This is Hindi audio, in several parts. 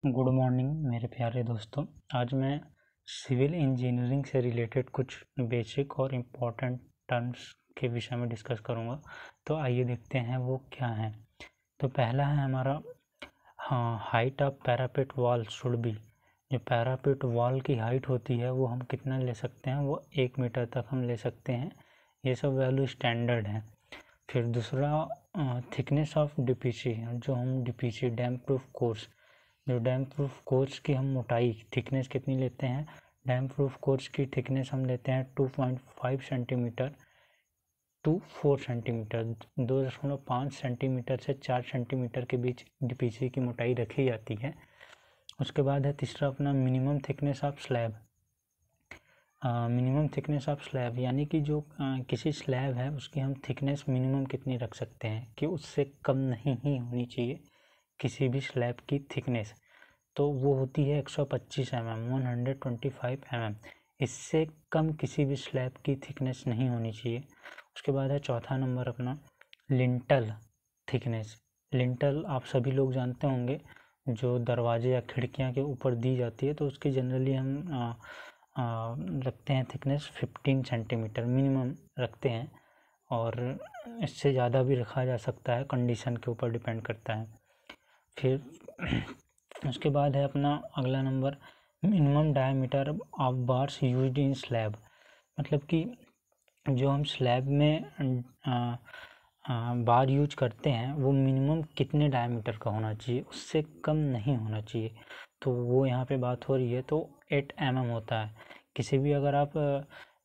गुड मॉर्निंग मेरे प्यारे दोस्तों। आज मैं सिविल इंजीनियरिंग से रिलेटेड कुछ बेसिक और इम्पोर्टेंट टर्म्स के विषय में डिस्कस करूंगा। तो आइए देखते हैं वो क्या हैं। तो पहला है हमारा height of parapet wall should be. जो पैरापेट वॉल की हाइट होती है वो हम कितना ले सकते हैं, वो 1 मीटर तक हम ले सकते हैं। ये सब वैल्यू स्टैंडर्ड है। फिर दूसरा थिकनेस ऑफ डीपीसी, जो हम डीपीसी डैम प्रूफ कोर्स, जो डैम प्रूफ कोर्स की हम मोटाई थिकनेस कितनी लेते हैं। डैम प्रूफ कोर्स की थिकनेस हम लेते हैं 2.5 सेंटीमीटर टू 4 सेंटीमीटर। 2.5 सेंटीमीटर से 4 सेंटीमीटर के बीच डीपीसी की मोटाई रखी जाती है। उसके बाद है तीसरा अपना minimum thickness of slab. Minimum thickness of slab यानी कि जो किसी स्लैब है उसकी हम थिकनेस मिनिमम कितनी रख सकते हैं कि उससे कम नहीं ही होनी चाहिए किसी भी स्लैब की थिकनेस। तो वो होती है 125 mm, 125 mm। इससे कम किसी भी स्लैब की थिकनेस नहीं होनी चाहिए। उसके बाद है चौथा नंबर अपना लिंटल थिकनेस। लिंटल आप सभी लोग जानते होंगे, जो दरवाजे या खिड़कियां के ऊपर दी जाती है, तो उसकी जनरली हम रखते हैं थिकनेस 15 सेंटीमीटर मिनिमम रखते हैं, और इससे ज़्यादा भी रखा जा सकता है, कंडीशन के ऊपर डिपेंड करता है। फिर उसके बाद है अपना अगला number minimum diameter of bars used in slab. मतलब कि जो हम स्लैब में बार यूज करते हैं वो मिनिमम कितने डायमीटर का होना चाहिए, उससे कम नहीं होना चाहिए। तो वो यहाँ पे बात हो रही है, तो 8 mm होता है। किसी भी अगर आप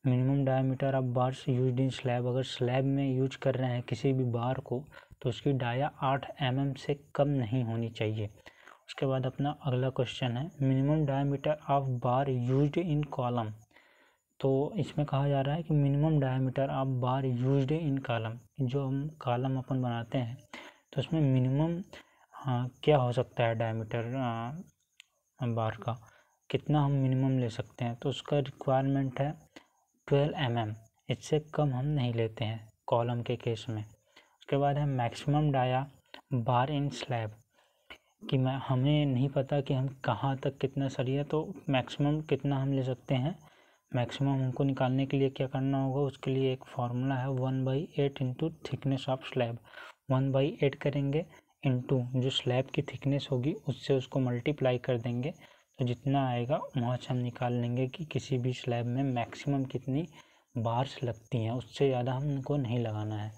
minimum diameter of bars used in slab, अगर स्लैब में यूज कर रहे हैं किसी भी बार को, तो उसकी डाया 8 mm से कम नहीं होनी चाहिए। उसके बाद अपना अगला क्वेश्चन है minimum diameter of bar used in column. तो इसमें कहा जा रहा है कि minimum diameter of bar used in column, जो हम कॉलम अपन बनाते हैं तो उसमें मिनिमम क्या हो सकता है डायमीटर बार का, कितना हम मिनिमम ले सकते हैं। तो उसका रिक्वायरमेंट है 12 mm। इससे कम हम नहीं लेते हैं कॉलम के केस में। उसके बाद है maximum dia bar in slab, कि हमें नहीं पता कि हम कहाँ तक कितना सरिया, तो मैक्सिमम कितना हम ले सकते हैं। मैक्सिमम हमको निकालने के लिए क्या करना होगा, उसके लिए एक फार्मूला है 1/8 इंटू थिकनेस ऑफ स्लैब। 1/8 करेंगे इंटू जो स्लैब की थिकनेस होगी उससे उसको मल्टीप्लाई कर देंगे, तो जितना आएगा वहाँ से हम निकाल लेंगे कि किसी भी स्लैब में मैक्सिमम कितनी बार्स लगती हैं, उससे ज़्यादा हमको नहीं लगाना है।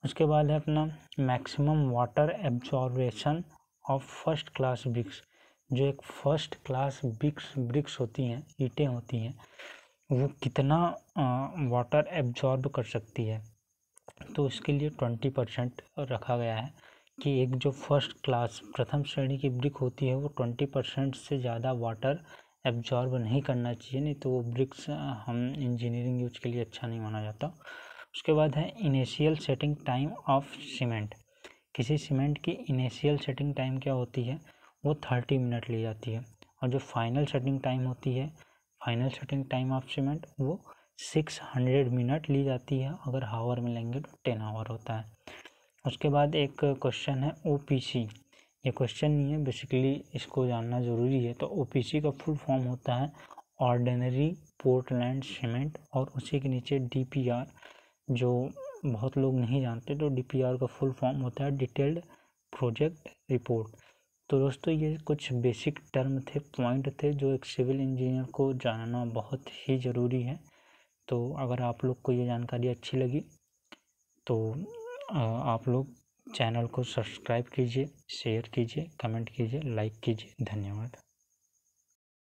उसके बाद है अपना maximum water absorption of first class BRICS. जो एक फर्स्ट क्लास ब्रिक्स होती हैं, ईंटें होती हैं, वो कितना वाटर एब्जॉर्ब कर सकती है। तो इसके लिए 20% रखा गया है कि एक जो फर्स्ट क्लास प्रथम श्रेणी की ब्रिक होती है वो 20% से ज़्यादा वाटर एब्जॉर्ब नहीं करना चाहिए, नहीं तो वो ब्रिक्स हम इंजीनियरिंग यूज के लिए अच्छा नहीं माना जाता। उसके बाद है initial setting time of cement. किसी सीमेंट की इनिशियल सेटिंग टाइम क्या होती है, वो 30 मिनट ली जाती है, और जो फाइनल सेटिंग टाइम होती है, final setting time of cement, वो 600 मिनट ली जाती है। अगर हावर में लेंगे तो 10 आवर होता है। उसके बाद एक क्वेश्चन है OPC। ये क्वेश्चन नहीं है, बेसिकली इसको जानना ज़रूरी है। तो OPC का फुल फॉर्म होता है ऑर्डिनरी पोर्टलैंड सीमेंट, और उसी के नीचे DPR, जो बहुत लोग नहीं जानते। तो DPR का फुल फॉर्म होता है डिटेल्ड प्रोजेक्ट रिपोर्ट। तो दोस्तों ये कुछ बेसिक टर्म थे, पॉइंट थे, जो एक सिविल इंजीनियर को जानना बहुत ही ज़रूरी है। तो अगर आप लोग को ये जानकारी अच्छी लगी तो आप लोग चैनल को सब्सक्राइब कीजिए, शेयर कीजिए, कमेंट कीजिए, लाइक कीजिए। धन्यवाद।